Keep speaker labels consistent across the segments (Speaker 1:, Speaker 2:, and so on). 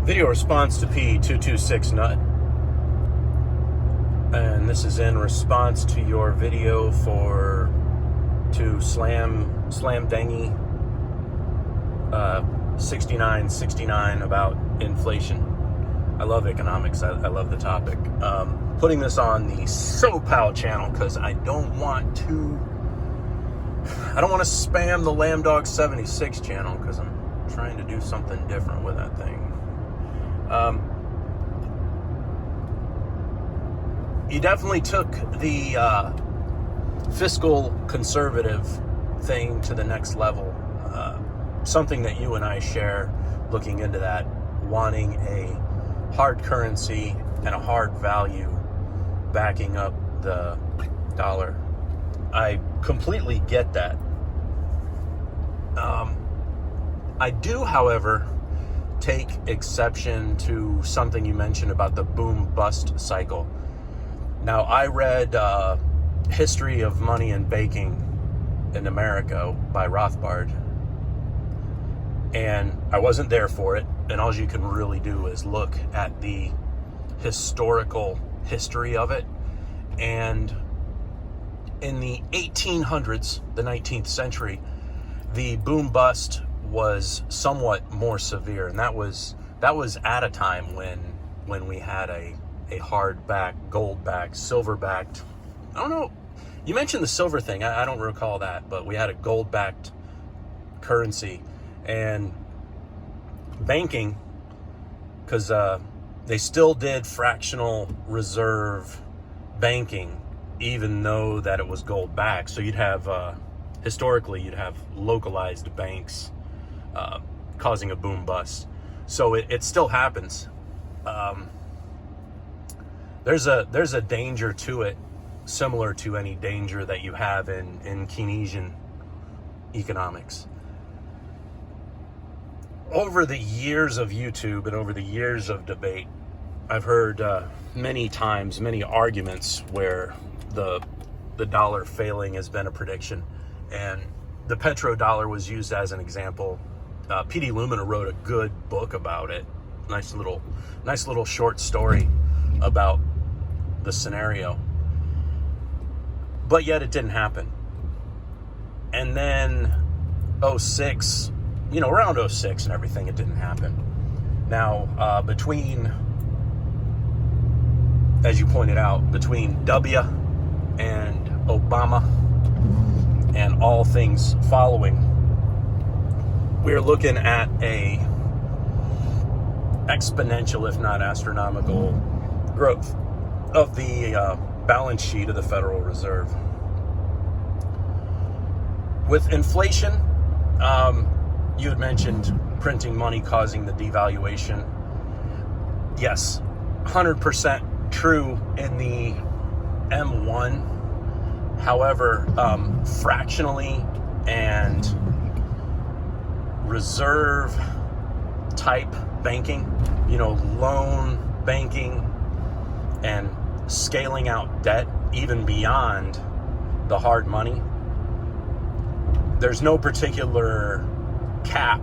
Speaker 1: Video response to P226 Nut. And this is in response to your video to Slam Dangy 6969 about inflation. I love economics. I love the topic. Putting this on the SoPal channel because I don't want to spam the Lambdog 76 channel because I'm trying to do something different with that thing. You definitely took the fiscal conservative thing to the next level. Something that you and I share, looking into that, wanting a hard currency and a hard value backing up the dollar. I completely get that. I do, however, take exception to something you mentioned about the boom-bust cycle. Now, I read History of Money and Banking in America by Rothbard, and I wasn't there for it, and all you can really do is look at the historical history of it. And in the 1800s, the 19th century, the boom-bust was somewhat more severe, and that was at a time when we had a hard-backed, gold-backed, silver-backed, I don't know, you mentioned the silver thing, I don't recall that, but we had a gold-backed currency. And banking, because they still did fractional reserve banking, even though that it was gold-backed. So you'd have, historically, you'd have localized banks causing a boom-bust. So it still happens. There's a danger to it, similar to any danger that you have in Keynesian economics. Over the years of YouTube and over the years of debate, I've heard many times, many arguments where the dollar failing has been a prediction, and the petrodollar was used as an example. P.D. Lumina wrote a good book about it. Nice little short story about the scenario, but yet it didn't happen. And then 06, around 06 and everything, it didn't happen. Now, between, as you pointed out, between W and Obama and all things following, we're looking at a exponential, if not astronomical, growth of the balance sheet of the Federal Reserve. With inflation, you had mentioned printing money causing the devaluation. Yes, 100% true in the M1. However, fractionally and reserve type banking, loan banking and scaling out debt even beyond the hard money, there's no particular cap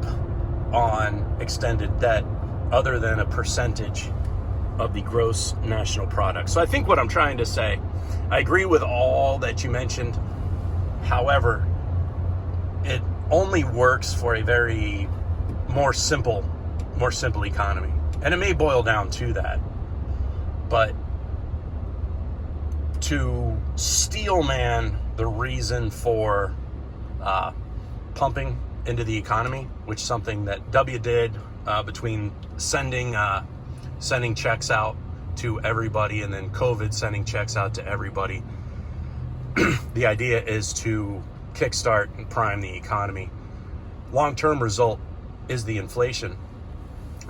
Speaker 1: on extended debt other than a percentage of the gross national product. So I think what I'm trying to say, I agree with all that you mentioned. However, it only works for a very more simple economy. And it may boil down to that. But to steel man the reason for pumping into the economy, which is something that W did between sending checks out to everybody and then COVID sending checks out to everybody. The idea is to kickstart and prime the economy. Long-term result is the inflation.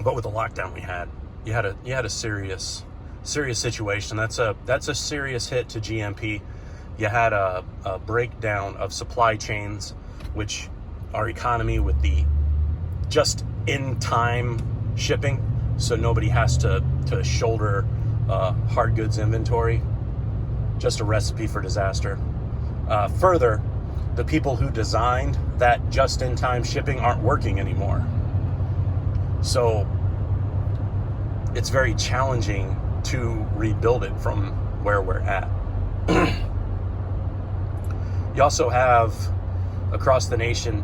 Speaker 1: But with the lockdown we had, you had a serious situation. That's a serious hit to GNP. You had a breakdown of supply chains, which our economy with the just-in-time shipping, so nobody has to shoulder hard goods inventory. Just a recipe for disaster. Further, the people who designed that just-in-time shipping aren't working anymore. So it's very challenging to rebuild it from where we're at. You also have, across the nation,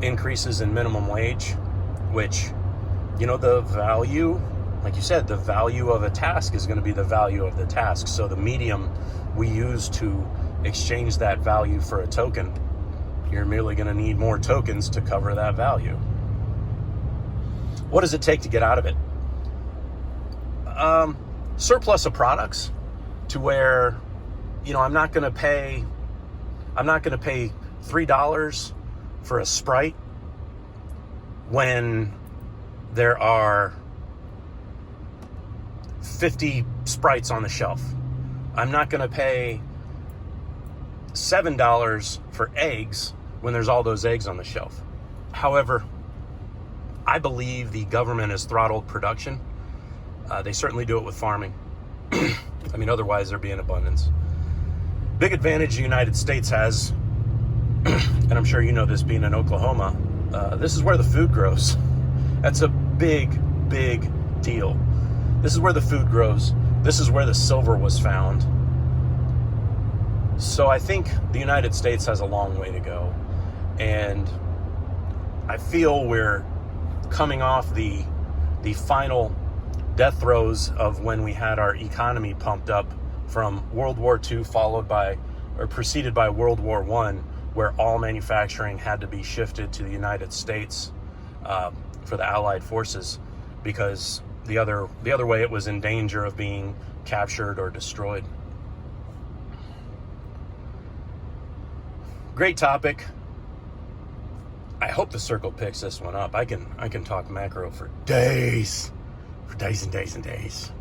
Speaker 1: increases in minimum wage, which, the value, like you said, the value of a task is going to be the value of the task. So the medium we use to exchange that value for a token, you're merely going to need more tokens to cover that value. What does it take to get out of it? Surplus of products, to where, I'm not going to pay $3 for a Sprite when there are 50 Sprites on the shelf. I'm not going to pay $7 for eggs when there's all those eggs on the shelf. However, I believe the government has throttled production. They certainly do it with farming. Otherwise there'd be an abundance. Big advantage the United States has, and I'm sure you know this being in Oklahoma, this is where the food grows. That's a big, big deal. This is where the food grows. This is where the silver was found. So I think the United States has a long way to go. And I feel we're coming off the final death throes of when we had our economy pumped up from World War II, preceded by World War I, where all manufacturing had to be shifted to the United States for the Allied forces, because the other way it was in danger of being captured or destroyed. Great topic. I hope the circle picks this one up. I can talk macro for days and days and days.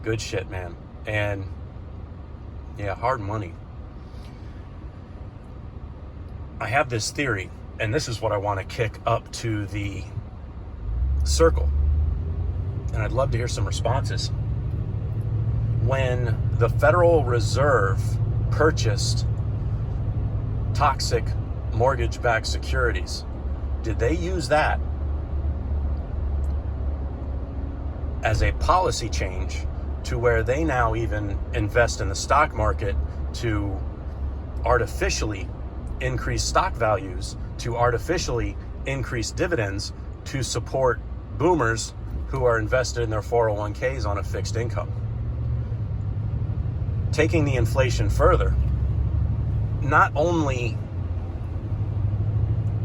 Speaker 1: Good shit, man. And yeah, hard money. I have this theory, and this is what I want to kick up to the circle. And I'd love to hear some responses. When the Federal Reserve purchased toxic mortgage-backed securities, did they use that as a policy change to where they now even invest in the stock market to artificially increase stock values, to artificially increase dividends, to support boomers who are invested in their 401ks on a fixed income? Taking the inflation further, not only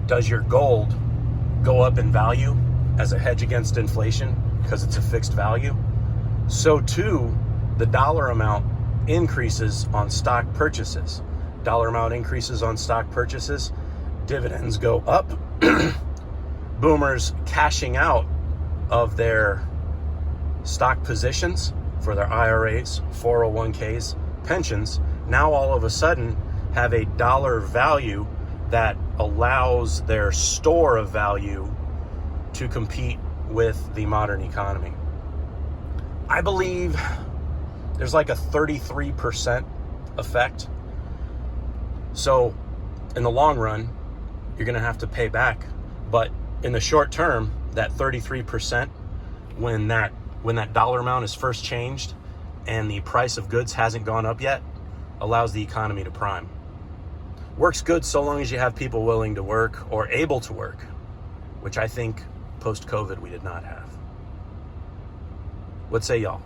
Speaker 1: does your gold go up in value as a hedge against inflation because it's a fixed value, so too the dollar amount increases on stock purchases. Dollar amount increases on stock purchases, dividends go up, boomers cashing out of their stock positions for their IRAs, 401ks, pensions, now all of a sudden have a dollar value that allows their store of value to compete with the modern economy. I believe there's like a 33% effect. So in the long run, you're going to have to pay back. But in the short term, that 33%, when that dollar amount is first changed and the price of goods hasn't gone up yet, allows the economy to prime. Works good so long as you have people willing to work or able to work, which I think post-COVID we did not have. What say y'all?